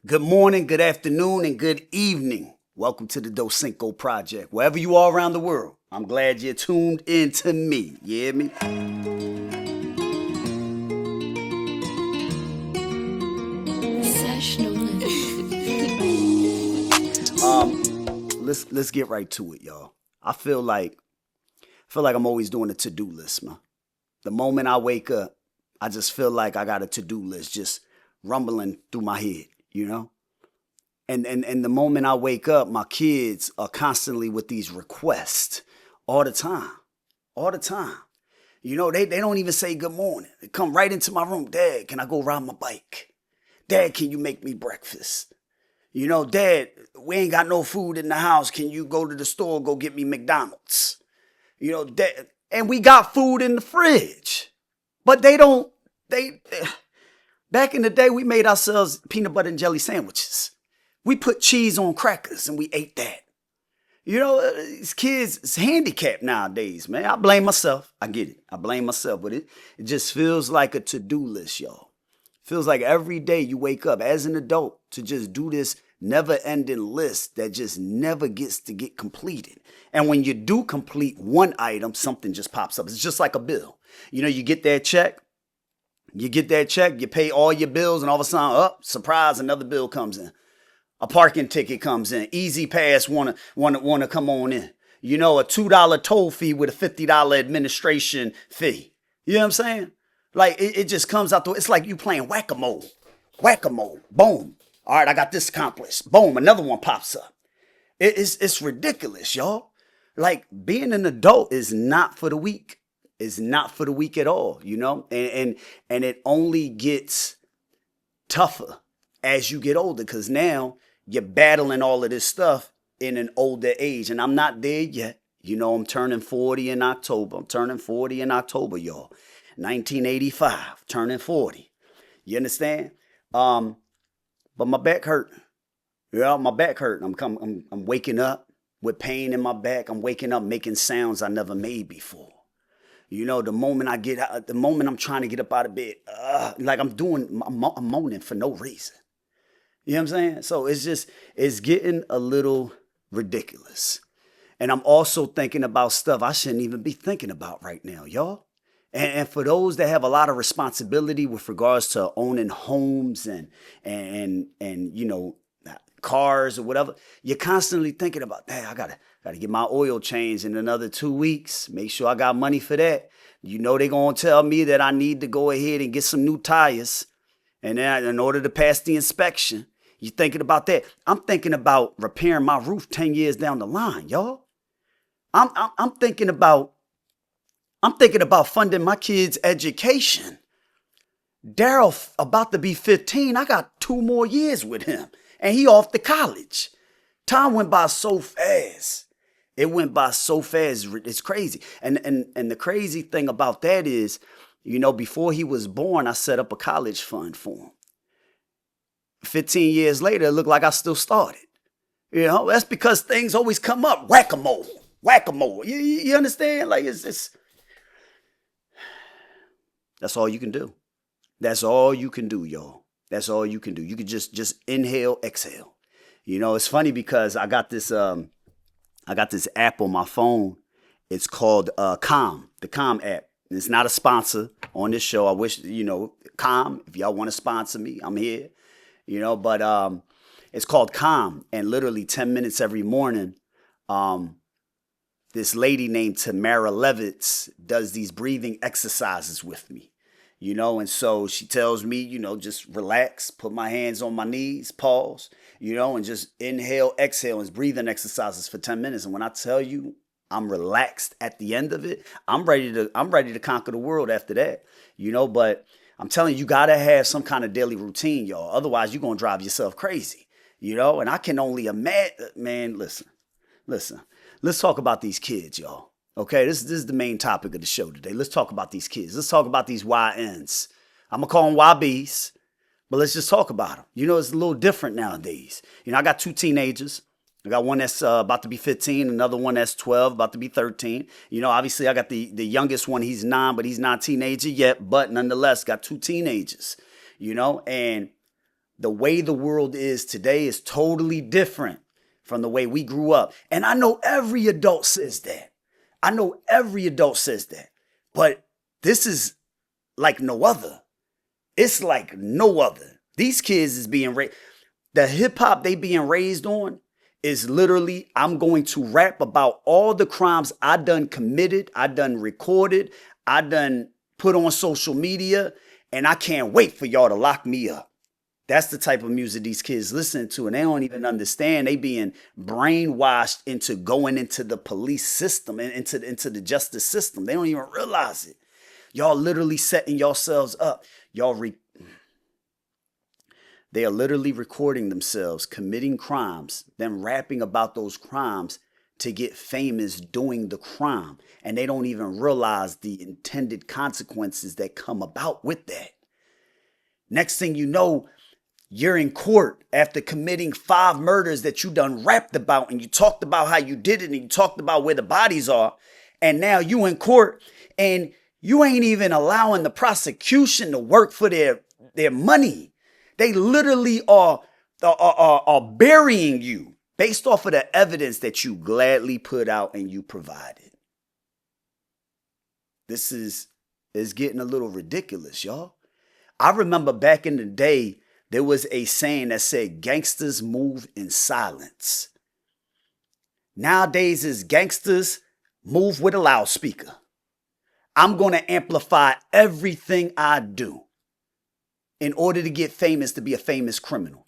Good morning, good afternoon, and good evening. Welcome to the Doscinco Project. Wherever you are around the world, I'm glad you're tuned in to me. You hear me? Let's get right to it, y'all. I feel like I'm always doing a to-do list, man. The moment I wake up, I just feel like I got a to-do list just rumbling through my head, you know? And the moment I wake up, my kids are constantly with these requests all the time. All the time. You know, they don't even say good morning. They come right into my room. Dad, can I go ride my bike? Dad, can you make me breakfast? You know, Dad, we ain't got no food in the house. Can you go to the store, go get me McDonald's? You know, Dad, and we got food in the fridge. But back in the day, we made ourselves peanut butter and jelly sandwiches. We put cheese on crackers and we ate that. You know, these kids is handicapped nowadays, man. I blame myself. I get it. I blame myself. But it just feels like a to-do list, y'all. Feels like every day you wake up as an adult to just do this never-ending list that just never gets to get completed. And when you do complete one item, something just pops up. It's just like a bill. You know, you get that check, you pay all your bills, and all of a sudden, surprise, another bill comes in. A parking ticket comes in. Easy Pass wanna come on in. You know, a $2 toll fee with a $50 administration fee. You know what I'm saying? Like, it just comes out. It's like you playing whack-a-mole. Whack-a-mole. Boom. All right, I got this accomplished. Boom, another one pops up. It's ridiculous, y'all. Like, being an adult is not for the weak. It's not for the weak at all, you know? And it only gets tougher as you get older, because now you're battling all of this stuff in an older age. And I'm not there yet. You know, I'm turning 40 in October. I'm turning 40 in October, y'all. 1985, turning 40. You understand? But my back hurt. Yeah, my back hurt. I'm waking up with pain in my back. I'm waking up making sounds I never made before. You know, the moment I'm trying to get up out of bed, like I'm moaning for no reason. You know what I'm saying? So it's getting a little ridiculous. And I'm also thinking about stuff I shouldn't even be thinking about right now, y'all. And for those that have a lot of responsibility with regards to owning homes and you know, cars or whatever, you're constantly thinking about, I gotta get my oil changed in another 2 weeks. Make sure I got money for that. You know they're gonna tell me that I need to go ahead and get some new tires, and then in order to pass the inspection. You thinking about that? I'm thinking about repairing my roof 10 years down the line, y'all. I'm thinking about funding my kids' education. Daryl about to be 15. I got 2 more years with him, and he off to college. Time went by so fast. It went by so fast. It's crazy. And the crazy thing about that is, you know, before he was born, I set up a college fund for him. 15 years later, it looked like I still started. You know, that's because things always come up. Whack-a-mole. Whack-a-mole. You understand? Like, it's that's all you can do. That's all you can do, y'all. That's all you can do. You can just inhale, exhale. You know, it's funny because I got this app on my phone. It's called Calm, the Calm app. It's not a sponsor on this show. I wish, you know, Calm, if y'all want to sponsor me, I'm here. You know, but it's called Calm, and literally 10 minutes every morning, this lady named Tamara Levitz does these breathing exercises with me, you know, and so she tells me, you know, just relax, put my hands on my knees, pause, you know, and just inhale, exhale, and breathing exercises for 10 minutes. And when I tell you I'm relaxed at the end of it, I'm ready to conquer the world after that, you know, but I'm telling you, gotta have some kind of daily routine, y'all. Otherwise, you're gonna drive yourself crazy, you know? And I can only imagine, man, listen. Let's talk about these kids, y'all. Okay, this is the main topic of the show today. Let's talk about these kids. Let's talk about these YNs. I'm gonna call them YBs, but let's just talk about them. You know, it's a little different nowadays. You know, I got 2 teenagers. I got one that's about to be 15, another one that's 12, about to be 13. You know, obviously I got the youngest one, he's 9, but he's not a teenager yet. But nonetheless, got 2 teenagers, you know. And The way the world is today is totally different from the way we grew up. And I know every adult says that. I know every adult says that. But this is like no other. It's like no other. These kids is being raised. The hip hop they being raised on is literally, I'm going to rap about all the crimes I done committed, I done recorded, I done put on social media, and I can't wait for y'all to lock me up. That's the type of music these kids listen to, and they don't even understand. They being brainwashed into going into the police system and into the justice system. They don't even realize it. Y'all literally setting yourselves up. They are literally recording themselves, committing crimes, then rapping about those crimes to get famous doing the crime. And they don't even realize the intended consequences that come about with that. Next thing you know, you're in court after committing 5 murders that you done rapped about, and you talked about how you did it, and you talked about where the bodies are. And now you in court and you ain't even allowing the prosecution to work for their money. They literally are burying you based off of the evidence that you gladly put out and you provided. This is getting a little ridiculous, y'all. I remember back in the day, there was a saying that said, gangsters move in silence. Nowadays, is gangsters move with a loudspeaker. I'm going to amplify everything I do in order to get famous, to be a famous criminal.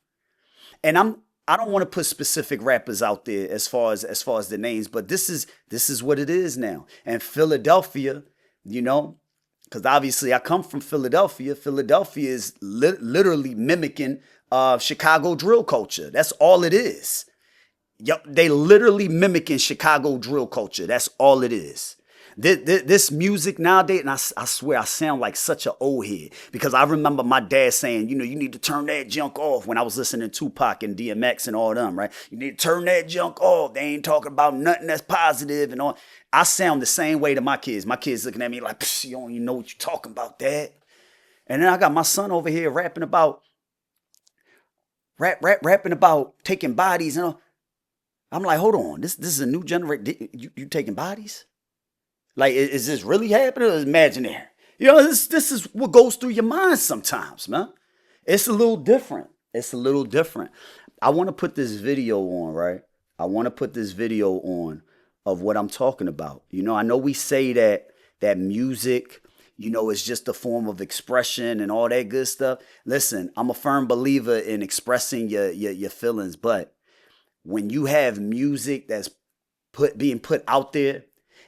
And I don't want to put specific rappers out there as far as the names, but this is what it is now. And Philadelphia, because obviously I come from Philadelphia. Philadelphia is literally mimicking Chicago drill culture. That's all it is. They literally mimicking Chicago drill culture. That's all it is. This music nowadays, and I swear I sound like such an old head, because I remember my dad saying, you need to turn that junk off when I was listening to Tupac and DMX and all them, right? You need to turn that junk off. They ain't talking about nothing that's positive and all. I sound the same way to my kids. My kids looking at me like, you don't even know what you're talking about, Dad. And then I got my son over here rapping about taking bodies and all. I'm like, hold on, this is a new generation. You taking bodies? Like, is this really happening or is it imaginary? This is what goes through your mind sometimes, man. It's a little different. I want to put this video on, right? I want to put this video on of what I'm talking about. I know we say that music, is just a form of expression and all that good stuff. Listen, I'm a firm believer in expressing your feelings, but when you have music that's being put out there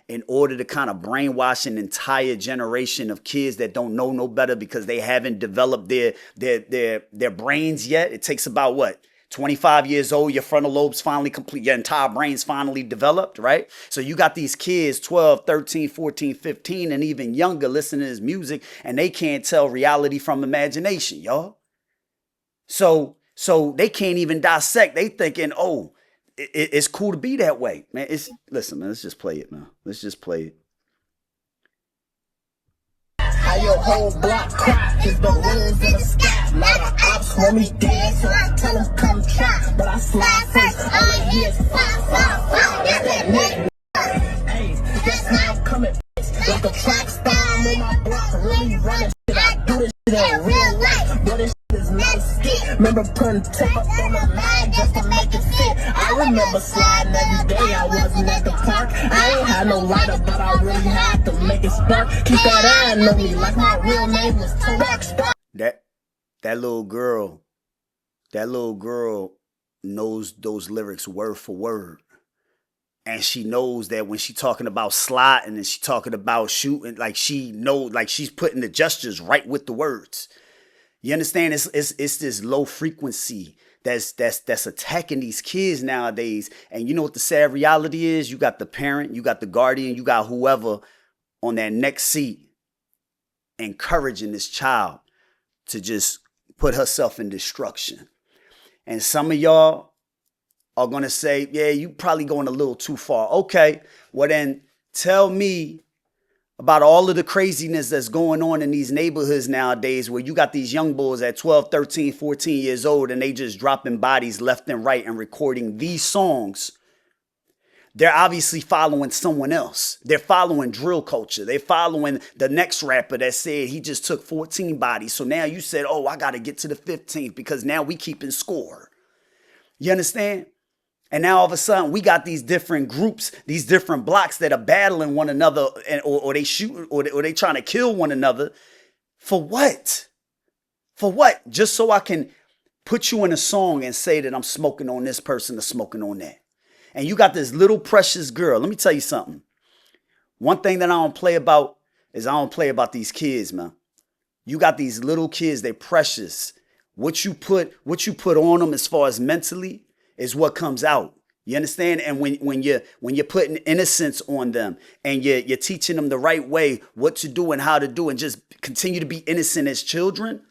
in order to kind of brainwash an entire generation of kids that don't know no better because they haven't developed their brains yet. It takes about 25 years old, your frontal lobe's finally complete, your entire brain's finally developed, right? So you got these kids 12, 13, 14, 15, and even younger listening to this music, and they can't tell reality from imagination, y'all. So they can't even dissect. They thinking, oh, it's cool to be that way, man. Listen, man, let's just play it, man. Let's just play it. How your whole block crack is the balloons in the sky. Lot of ops want me dead, so I tell them come try. But I slide first, all I hear is fire. That's that nigga. Hey, that's how I'm coming, bitch. Like a track star, I'm on my block, really running shit. I do this shit in real life, but this shit is not a skit. Remember putting tape up on the line just to make it fit. I remember sliding every day, I wasn't at the park. I ain't had no lighter, but I really had to make it spark. Keep that eye on me like my real name was Rockstar. That little girl knows those lyrics word for word. And she knows that when she talking about sliding and she talking about shooting, like she knows, like she's putting the gestures right with the words. You understand? It's this low frequency that's attacking these kids nowadays. And you know what the sad reality is? You got the parent, you got the guardian, you got whoever on that next seat encouraging this child to just put herself in destruction. And some of y'all are going to say, yeah, you probably going a little too far. Okay, well then tell me about all of the craziness that's going on in these neighborhoods nowadays where you got these young boys at 12, 13, 14 years old and they just dropping bodies left and right and recording these songs. They're obviously following someone else. They're following drill culture. They're following the next rapper that said he just took 14 bodies. So now you said, oh, I got to get to the 15th because now we keeping score. You understand? And now all of a sudden we got these different groups, these different blocks that are battling one another, or they shooting, or they trying to kill one another. For what? For what? Just so I can put you in a song and say that I'm smoking on this person or smoking on that. And you got this little precious girl. Let me tell you something. One thing that I don't play about is I don't play about these kids, man. You got these little kids, they're precious. What you put on them as far as mentally is what comes out. You understand? And when you're putting innocence on them and you're teaching them the right way, what to do and how to do, and just continue to be innocent as children,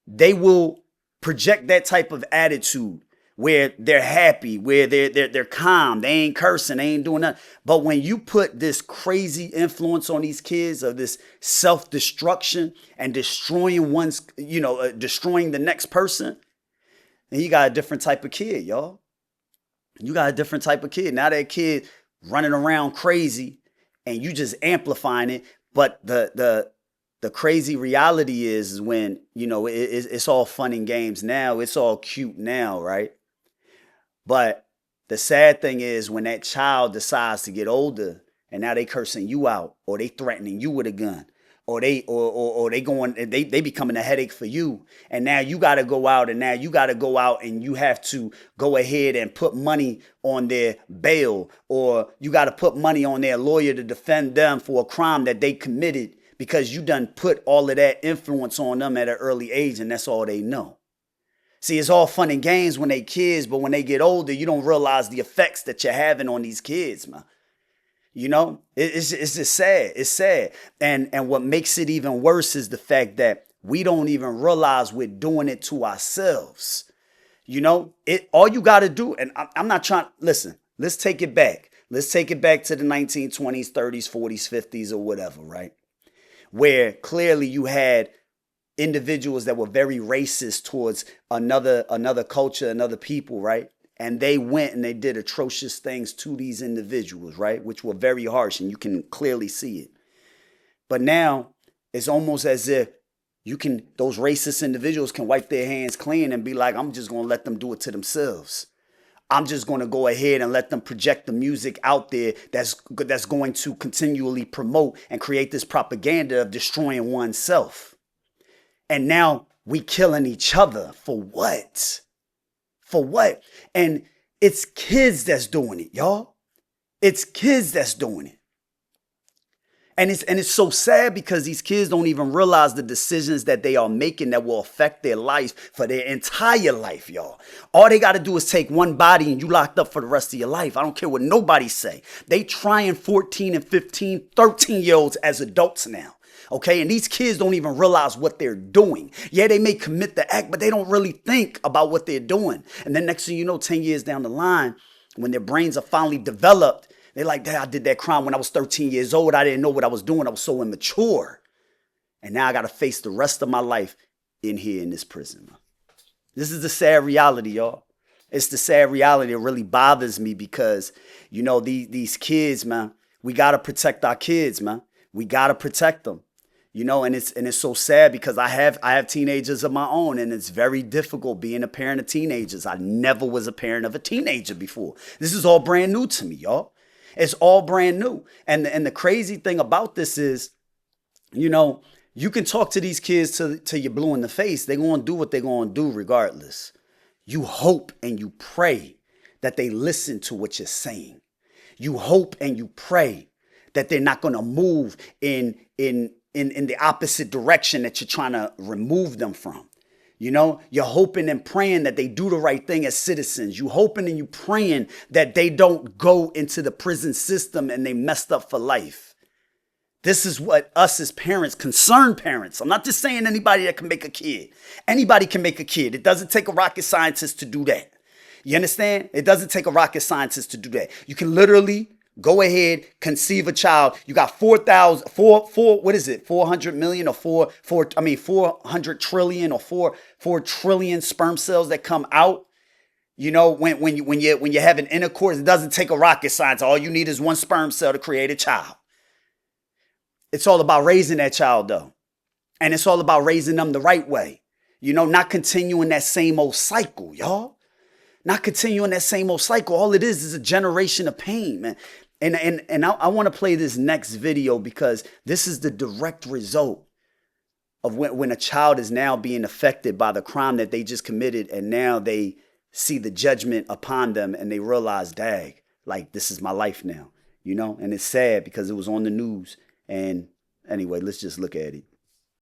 they will project that type of attitude where they're happy, where they're calm, they ain't cursing, they ain't doing nothing. But when you put this crazy influence on these kids of this self-destruction and destroying destroying the next person, then you got a different type of kid, y'all. You got a different type of kid. Now that kid running around crazy and you just amplifying it. But the crazy reality is when, it's all fun and games now. It's all cute now, right? But the sad thing is when that child decides to get older and now they cursing you out, or they threatening you with a gun, or they becoming a headache for you. And now you got to go out and you have to go ahead and put money on their bail, or you got to put money on their lawyer to defend them for a crime that they committed because you done put all of that influence on them at an early age, and that's all they know. See, it's all fun and games when they kids, but when they get older, you don't realize the effects that you're having on these kids, man. It's just sad. It's sad. And what makes it even worse is the fact that we don't even realize we're doing it to ourselves. All you got to do, and I'm not trying, listen, let's take it back. Let's take it back to the 1920s, 30s, 40s, 50s, or whatever, right? Where clearly you had individuals that were very racist towards another culture, another people, right? And they went and they did atrocious things to these individuals, right? Which were very harsh, and you can clearly see it. But now it's almost as if those racist individuals can wipe their hands clean and be like, I'm just going to let them do it to themselves. I'm just going to go ahead and let them project the music out there that's going to continually promote and create this propaganda of destroying oneself. And now we killing each other for what? For what? And it's kids that's doing it, y'all. It's kids that's doing it. And it's so sad because these kids don't even realize the decisions that they are making that will affect their life for their entire life, y'all. All they got to do is take one body and you locked up for the rest of your life. I don't care what nobody say. They trying 14 and 15, 13-year-olds as adults now. Okay, and these kids don't even realize what they're doing. Yeah, they may commit the act, but they don't really think about what they're doing. And then next thing you know, 10 years down the line, when their brains are finally developed, they're like, Dad, I did that crime when I was 13 years old. I didn't know what I was doing. I was so immature. And now I got to face the rest of my life in here in this prison. This is the sad reality, y'all. It's the sad reality. It really bothers me because, these kids, man, we got to protect our kids, man. We got to protect them. And it's so sad because I have teenagers of my own, and it's very difficult being a parent of teenagers. I never was a parent of a teenager before. This is all brand new to me, y'all. It's all brand new. And the crazy thing about this is, you can talk to these kids till you're blue in the face. They're going to do what they're going to do regardless. You hope and you pray that they listen to what you're saying. You hope and you pray that they're not going to move in the opposite direction that you're trying to remove them from. You're hoping and praying that they do the right thing as citizens. You hoping and you praying that they don't go into the prison system and they messed up for life. This is what us as parents, concerned parents, I'm not just saying anybody that can make a kid. Anybody can make a kid. It doesn't take a rocket scientist to do that. You understand? It doesn't take a rocket scientist to do that. You can literally Go ahead, conceive a child. You got 400 million or 400 trillion or 4 trillion sperm cells that come out. You know, when you have an intercourse, it doesn't take a rocket science. All you need is one sperm cell to create a child. It's all about raising that child, though. And it's all about raising them the right way. You know, not continuing that same old cycle, y'all. Not continuing that same old cycle. All it is a generation of pain, man. And I want to play this next video because this is the direct result of when a child is now being affected by the crime that they just committed, and now they see the judgment upon them and they realize, dag, like, this is my life now, you know? And it's sad because it was on the news. And anyway, let's just look at it.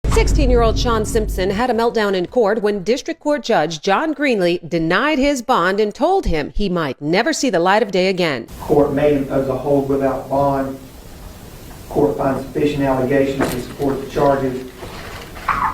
16-year-old Sean Simpson had a meltdown in court when District Court Judge John Greenlee denied his bond and told him he might never see the light of day again. Court may impose a hold without bond. Court finds sufficient allegations to support the charges.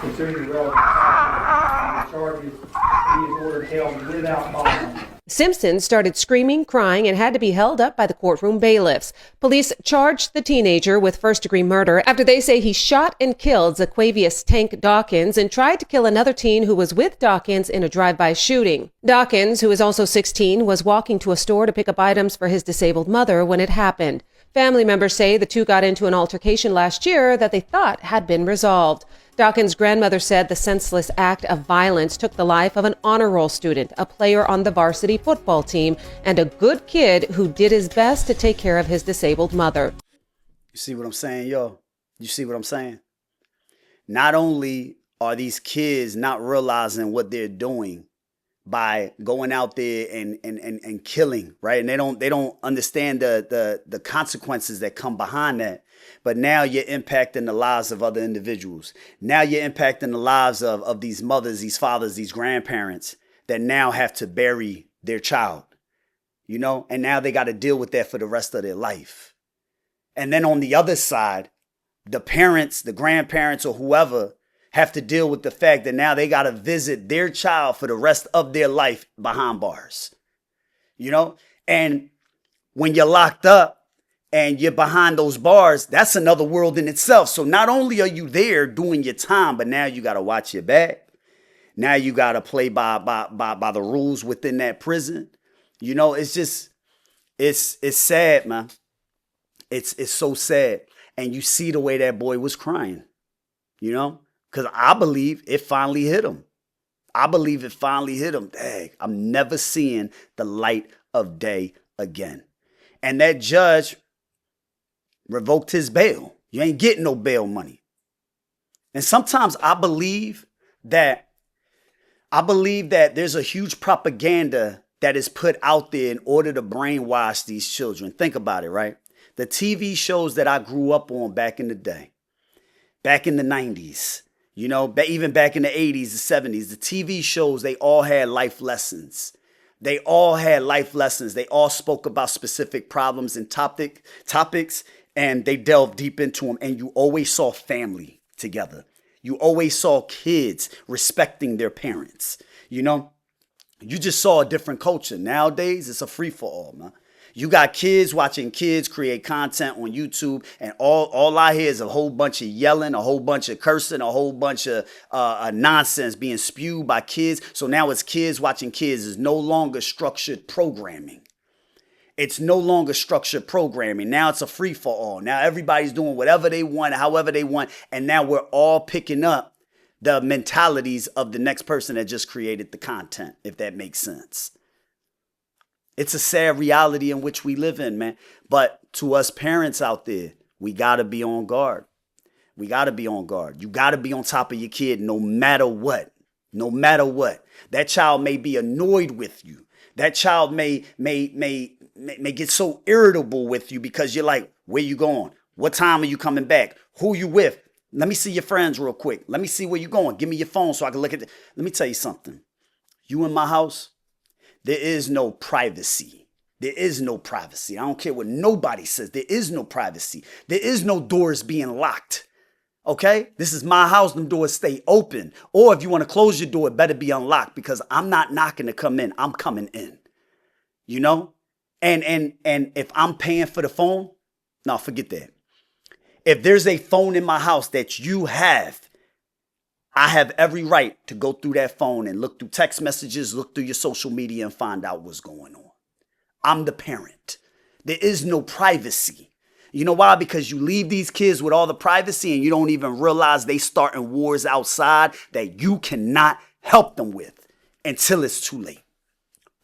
Considering the relevant factors and the charges, he is ordered held without bond. Simpson started screaming, crying, and had to be held up by the courtroom bailiffs. Police charged the teenager with first-degree murder after they say he shot and killed Zaquavius Tank Dawkins and tried to kill another teen who was with Dawkins in a drive-by shooting. Dawkins, who is also 16, was walking to a store to pick up items for his disabled mother when it happened. Family members say the two got into an altercation last year that they thought had been resolved. Dawkins' grandmother said the senseless act of violence took the life of an honor roll student, a player on the varsity football team, and a good kid who did his best to take care of his disabled mother. You see what I'm saying, yo? You see what I'm saying? Not only are these kids not realizing what they're doing by going out there and killing, right? And they don't understand the consequences that come behind that. But now you're impacting the lives of other individuals. Now you're impacting the lives of these mothers, these fathers, these grandparents that now have to bury their child, you know, and now they got to deal with that for the rest of their life. And then on the other side, the parents, the grandparents, or whoever have to deal with the fact that now they got to visit their child for the rest of their life behind bars, you know, and when you're locked up, and you're behind those bars, that's another world in itself. So not only are you there doing your time, but now you got to watch your back. Now you got to play by the rules within that prison. You know, it's just, it's sad, man. It's so sad. And you see the way that boy was crying, you know, because I believe it finally hit him. I believe it finally hit him. Dang, I'm never seeing the light of day again. And that judge revoked his bail. You ain't getting no bail money. And sometimes I believe that there's a huge propaganda that is put out there in order to brainwash these children. Think about it, right? The TV shows that I grew up on back in the day, back in the 90s, you know, even back in the 80s, the 70s, the TV shows, they all had life lessons. They all had life lessons. They all spoke about specific problems and topics. And they delved deep into them. And you always saw family together. You always saw kids respecting their parents. You know, you just saw a different culture. Nowadays, it's a free-for-all, man. You got kids watching kids create content on YouTube. And all I hear is a whole bunch of yelling, a whole bunch of cursing, a whole bunch of nonsense being spewed by kids. So now it's kids watching kids. Is no longer structured programming. It's no longer structured programming. Now it's a free-for-all. Now everybody's doing whatever they want, however they want. And now we're all picking up the mentalities of the next person that just created the content, if that makes sense. It's a sad reality in which we live in, man. But to us parents out there, we got to be on guard. We got to be on guard. You got to be on top of your kid no matter what. No matter what. That child may be annoyed with you. That child may get so irritable with you because you're like, where you going? What time are you coming back? Who you with? Let me see your friends real quick. Let me see where you going. Give me your phone so I can look at it. Let me tell you something. You in my house, there is no privacy. There is no privacy. I don't care what nobody says. There is no privacy. There is no doors being locked. Okay? This is my house. Them doors stay open. Or if you want to close your door, it better be unlocked because I'm not knocking to come in. I'm coming in. You know? And if I'm paying for the phone, no, forget that. If there's a phone in my house that you have, I have every right to go through that phone and look through text messages, look through your social media and find out what's going on. I'm the parent. There is no privacy. You know why? Because you leave these kids with all the privacy and you don't even realize they starting wars outside that you cannot help them with until it's too late.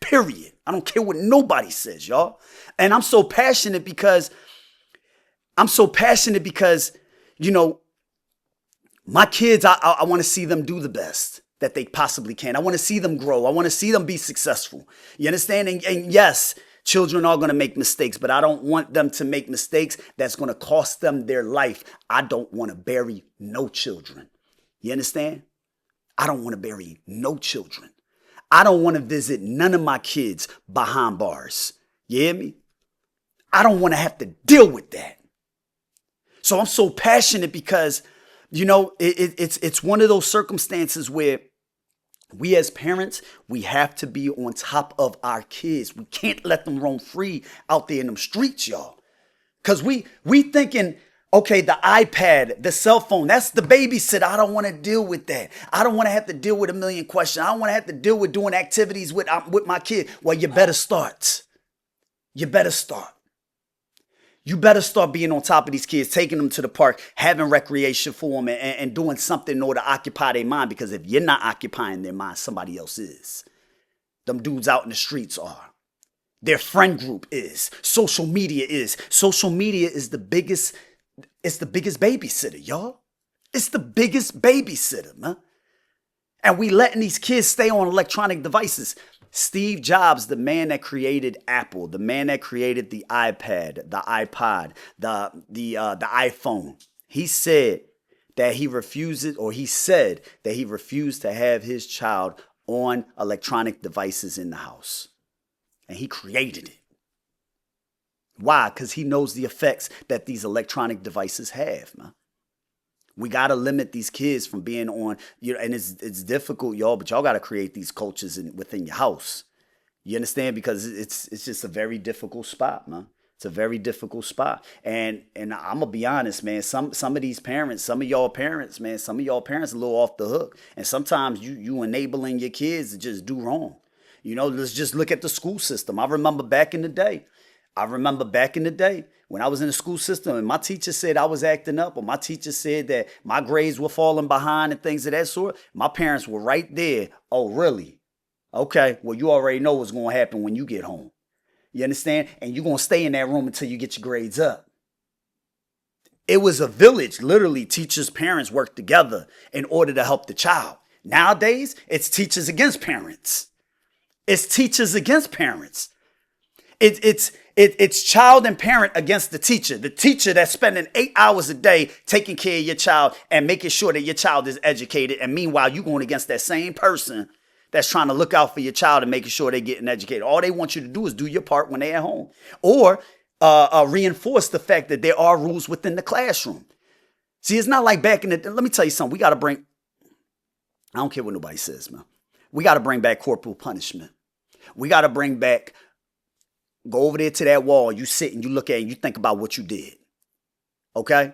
Period. I don't care what nobody says, y'all. And I'm so passionate because, you know, my kids, I want to see them do the best that they possibly can. I want to see them grow. I want to see them be successful. You understand? And yes, children are going to make mistakes, but I don't want them to make mistakes that's going to cost them their life. I don't want to bury no children. You understand? I don't want to bury no children. I don't want to visit none of my kids behind bars. You hear me? I don't want to have to deal with that. So I'm so passionate because, you know, it's one of those circumstances where we as parents, we have to be on top of our kids. We can't let them roam free out there in them streets, y'all. Because we thinking, okay, the iPad, the cell phone, that's the babysitter. I don't want to deal with that. I don't want to have to deal with a million questions. I don't want to have to deal with doing activities with my kid. Well, you better start. You better start. You better start being on top of these kids, taking them to the park, having recreation for them, and doing something in order to occupy their mind. Because if you're not occupying their mind, somebody else is. Them dudes out in the streets are. Their friend group is. Social media is. Social media is the biggest, it's the biggest babysitter, y'all. It's the biggest babysitter, man. And we letting these kids stay on electronic devices. Steve Jobs, the man that created Apple, the man that created the iPad, the iPod, the iPhone, he said that he said that he refused to have his child on electronic devices in the house. And he created it. Why? Because he knows the effects that these electronic devices have, man. We got to limit these kids from being on, you know, and it's difficult, y'all, but y'all got to create these cultures within your house. You understand? Because it's just a very difficult spot, man. It's a very difficult spot. And I'm going to be honest, man, some of these parents, some of y'all parents, man, some of y'all parents are a little off the hook. And sometimes you enabling your kids to just do wrong. You know, let's just look at the school system. I remember back in the day when I was in the school system and my teacher said I was acting up, or my teacher said that my grades were falling behind and things of that sort, my parents were right there. Oh, really? Okay, well, you already know what's going to happen when you get home. You understand? And you're going to stay in that room until you get your grades up. It was a village. Literally, teachers, parents worked together in order to help the child. Nowadays, it's teachers against parents. It's teachers against parents. It's child and parent against the teacher. The teacher that's spending 8 hours a day taking care of your child and making sure that your child is educated. And meanwhile, you're going against that same person that's trying to look out for your child and making sure they're getting educated. All they want you to do is do your part when they're at home. Or reinforce the fact that there are rules within the classroom. See, it's not like back in the... Let me tell you something. I don't care what nobody says, man. We got to bring back corporal punishment. We got to bring back... Go over there to that wall, you sit and you look at it and you think about what you did. Okay?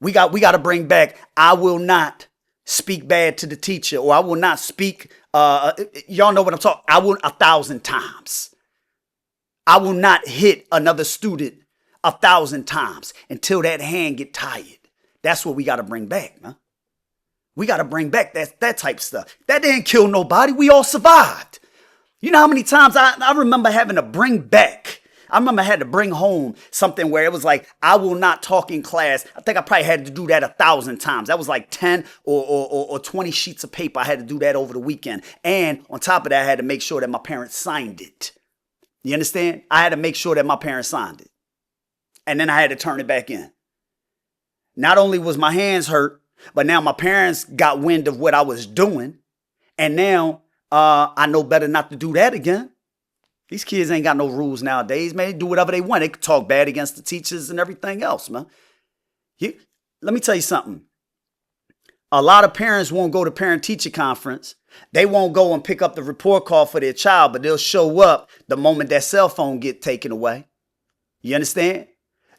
We got to bring back, I will not speak bad to the teacher, or I will not speak, y'all know what I'm talking, 1,000 times. I will not hit another student 1,000 times until that hand get tired. That's what we got to bring back, man. We got to bring back that type of stuff. That didn't kill nobody. We all survived. You know how many times I remember having to bring back. I remember I had to bring home something where it was like, I will not talk in class. I think I probably had to do that 1,000 times. That was like 10 or 20 sheets of paper. I had to do that over the weekend. And on top of that, I had to make sure that my parents signed it. You understand? I had to make sure that my parents signed it. And then I had to turn it back in. Not only was my hands hurt, but now my parents got wind of what I was doing. And now I know better not to do that again. These kids ain't got no rules nowadays, man. They do whatever they want. They can talk bad against the teachers and everything else, man. Let me tell you something. A lot of parents won't go to parent-teacher conference They won't go and pick up the report card for their child, but they'll show up the moment that cell phone get taken away. You understand?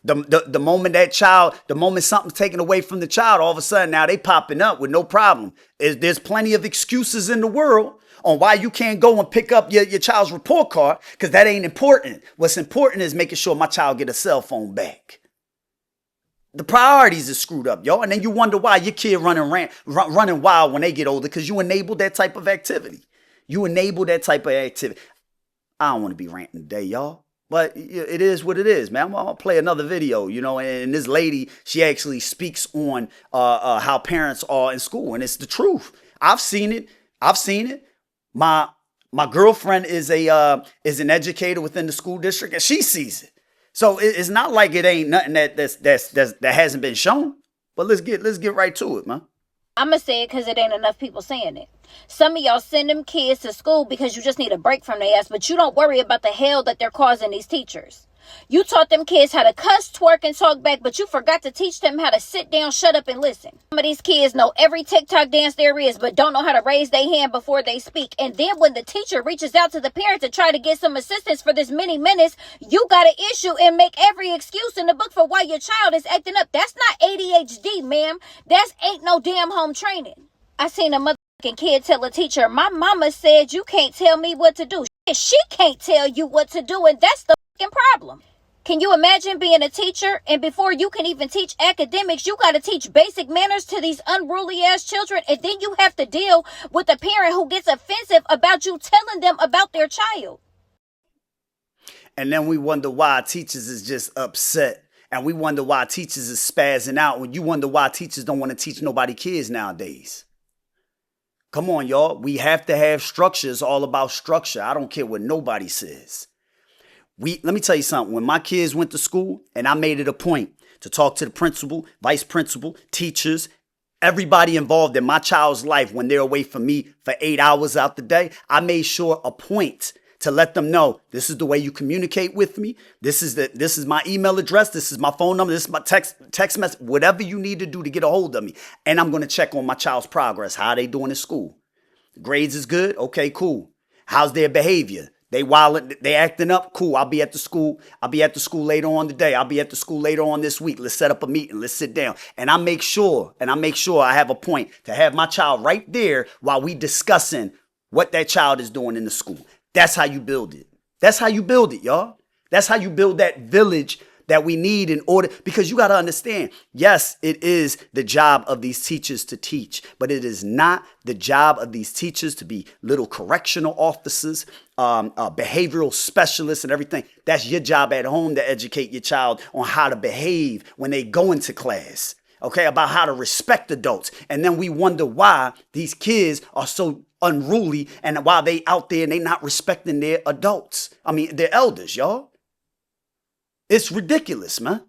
The moment the moment something's taken away from the child, all of a sudden now they popping up with no problem. There's plenty of excuses in the world on why you can't go and pick up your child's report card, because that ain't important. What's important is making sure my child get a cell phone back. The priorities are screwed up, y'all. And then you wonder why your kid running wild when they get older, because you enabled that type of activity. You enabled that type of activity. I don't want to be ranting today, y'all. But it is what it is, man. I'm going to play another video, and this lady, she actually speaks on how parents are in school. And it's the truth. I've seen it. My girlfriend is an educator within the school district, and she sees it. So it's not like it ain't nothing that hasn't been shown. But let's get right to it, man. I'ma say it because it ain't enough people saying it. Some of y'all send them kids to school because you just need a break from their ass, but you don't worry about the hell that they're causing these teachers. You taught them kids how to cuss, twerk, and talk back, but you forgot to teach them how to sit down, shut up, and listen. Some of these kids know every TikTok dance there is, but don't know how to raise their hand before they speak. And then when the teacher reaches out to the parent to try to get some assistance for this mini menace, you got an issue and make every excuse in the book for why your child is acting up. That's not ADHD, ma'am. That's ain't no damn home training. I seen a motherfucking kid tell a teacher, my mama said you can't tell me what to do. She can't tell you what to do, and that's the problem. Can you imagine being a teacher, and before you can even teach academics, you got to teach basic manners to these unruly ass children, and then you have to deal with a parent who gets offensive about you telling them about their child. And then we wonder why teachers is just upset, and we wonder why teachers is spazzing out, when you wonder why teachers don't want to teach nobody kids nowadays. Come on, y'all. We have to have structure. It's all about structure. I don't care what nobody says. Let me tell you something. When my kids went to school, and I made it a point to talk to the principal, vice principal, teachers, everybody involved in my child's life when they're away from me for 8 hours out the day, I made sure a point to let them know this is the way you communicate with me. This is my email address. This is my phone number. This is my text message. Whatever you need to do to get a hold of me. And I'm going to check on my child's progress. How are they doing in school? Grades is good? Okay, cool. How's their behavior? They wildin', they acting up? Cool. I'll be at the school later on today. I'll be at the school later on this week. Let's set up a meeting. Let's sit down. And I make sure I have a point to have my child right there while we discussing what that child is doing in the school. That's how you build it. That's how you build it, y'all. That's how you build that village that we need in order, because you got to understand, yes, it is the job of these teachers to teach, but it is not the job of these teachers to be little correctional officers, behavioral specialists and everything. That's your job at home, to educate your child on how to behave when they go into class, okay, about how to respect adults. And then we wonder why these kids are so unruly and why they out there and they not respecting their adults. I mean, their elders, y'all. It's ridiculous, man.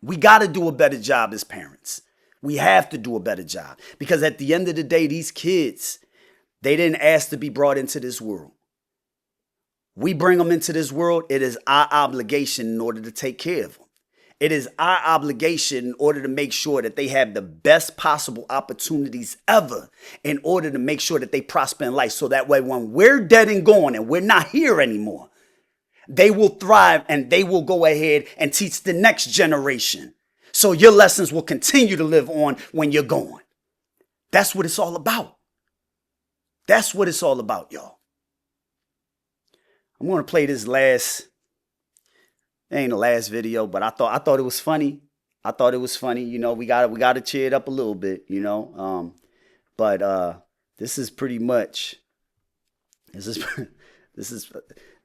We got to do a better job as parents. We have to do a better job, because at the end of the day, these kids, they didn't ask to be brought into this world. We bring them into this world. It is our obligation in order to take care of them. It is our obligation in order to make sure that they have the best possible opportunities ever, in order to make sure that they prosper in life. So that way, when we're dead and gone and we're not here anymore, they will thrive and they will go ahead and teach the next generation. So your lessons will continue to live on when you're gone. That's what it's all about. That's what it's all about, y'all. I'm going to play this last. It ain't the last video, but I thought it was funny. I thought it was funny. You know, we got to cheer it up a little bit, you know. But this is pretty much. This is.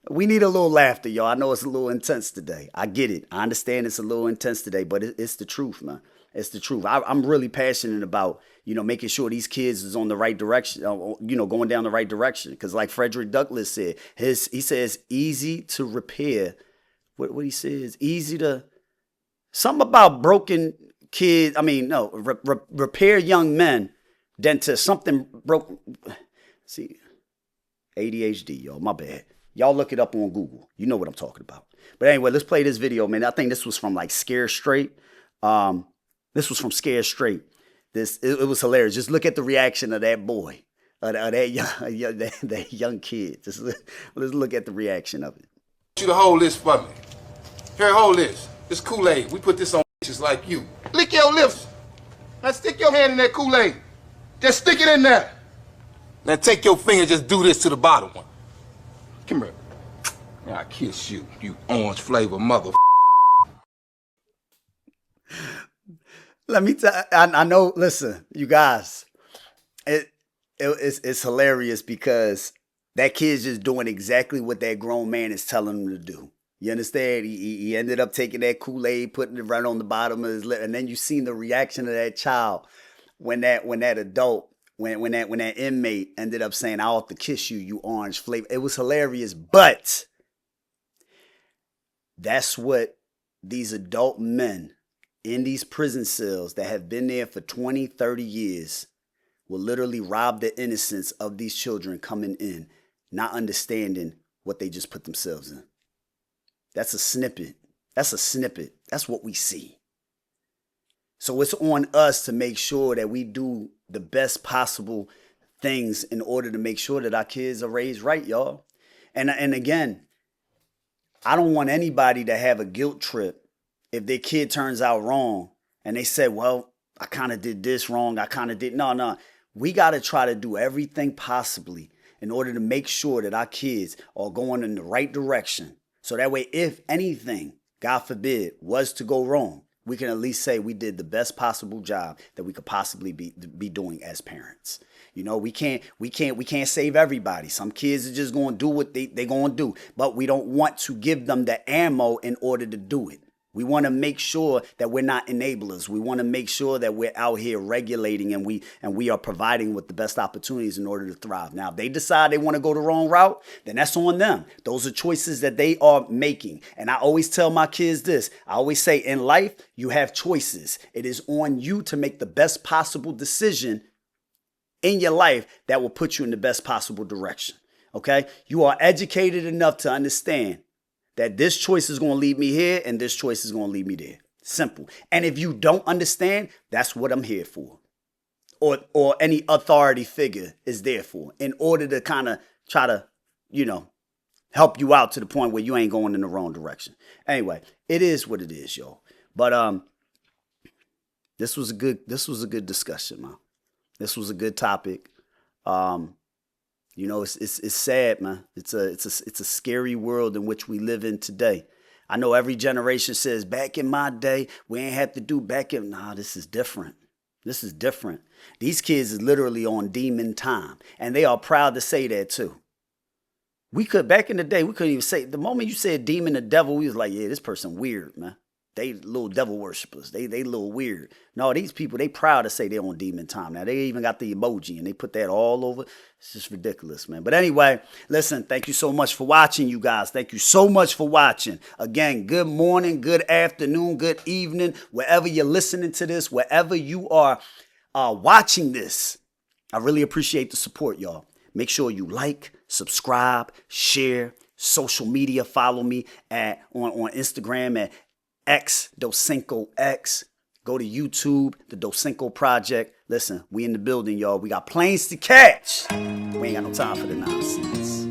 We need a little laughter, y'all. I know it's a little intense today. I get it. I understand it's a little intense today, but it's the truth, man. It's the truth. I'm really passionate about, making sure these kids is on the right direction, going down the right direction. Because like Frederick Douglass said, he says easy to repair. What he says, easy to, something about broken kids. I mean, no, repair young men than to something broke. See, ADHD, y'all, my bad. Y'all look it up on Google. You know what I'm talking about. But anyway, let's play this video, man. I think this was from like Scare Straight. This was from Scare Straight. It was hilarious. Just look at the reaction of that boy. of that that young kid. Let's look at the reaction of it. I want you to hold this for me. Here, hold this. This Kool-Aid. We put this on just like you. Lick your lips. Now stick your hand in that Kool-Aid. Just stick it in there. Now take your finger, just do this to the bottom one. Come here. Now I kiss you, you orange flavor mother. Let me tell. I know. Listen, you guys, it's hilarious because that kid's just doing exactly what that grown man is telling him to do. You understand? He ended up taking that Kool-Aid, putting it right on the bottom of his lip, and then you seen the reaction of that child when that adult, when that inmate ended up saying, "I ought to kiss you, you orange flavor." It was hilarious, but that's what these adult men in these prison cells that have been there for 20, 30 years will literally rob the innocence of these children coming in, not understanding what they just put themselves in. That's a snippet. That's a snippet. That's what we see. So it's on us to make sure that we do the best possible things in order to make sure that our kids are raised right, y'all. And again, I don't want anybody to have a guilt trip if their kid turns out wrong and they say, well, I kind of did this wrong. I kind of did. No. We got to try to do everything possibly in order to make sure that our kids are going in the right direction. So that way, if anything, God forbid, was to go wrong, we can at least say we did the best possible job that we could possibly be doing as parents. You know, we can't save everybody. Some kids are just going to do what they're going to do, but we don't want to give them the ammo in order to do it. We want to make sure that we're not enablers. We want to make sure that we're out here regulating and we are providing with the best opportunities in order to thrive. Now, if they decide they want to go the wrong route, then that's on them. Those are choices that they are making. And I always tell my kids this. I always say in life, you have choices. It is on you to make the best possible decision in your life that will put you in the best possible direction. Okay? You are educated enough to understand that this choice is going to lead me here and this choice is going to lead me there. Simple. And if you don't understand, that's what I'm here for. Or any authority figure is there for, in order to kind of try to, help you out to the point where you ain't going in the wrong direction. Anyway, it is what it is, y'all. But this was a good discussion, man. This was a good topic. It's sad, man. It's a scary world in which we live in today. I know every generation says, back in my day, we ain't have to do back in. Nah, this is different. This is different. These kids is literally on demon time, and they are proud to say that too. Back in the day, we couldn't even say, the moment you said demon or devil, we was like, yeah, this person weird, man. They little devil worshipers. They little weird. No, these people, they proud to say they're on demon time. Now, they even got the emoji, and they put that all over. It's just ridiculous, man. But anyway, listen, thank you so much for watching, you guys. Thank you so much for watching. Again, good morning, good afternoon, good evening, wherever you're listening to this, wherever you are watching this. I really appreciate the support, y'all. Make sure you like, subscribe, share, social media. Follow me on Instagram at Doscinco X. Go to YouTube, the Doscinco Project. Listen, we in the building, y'all. We got planes to catch. We ain't got no time for the nonsense.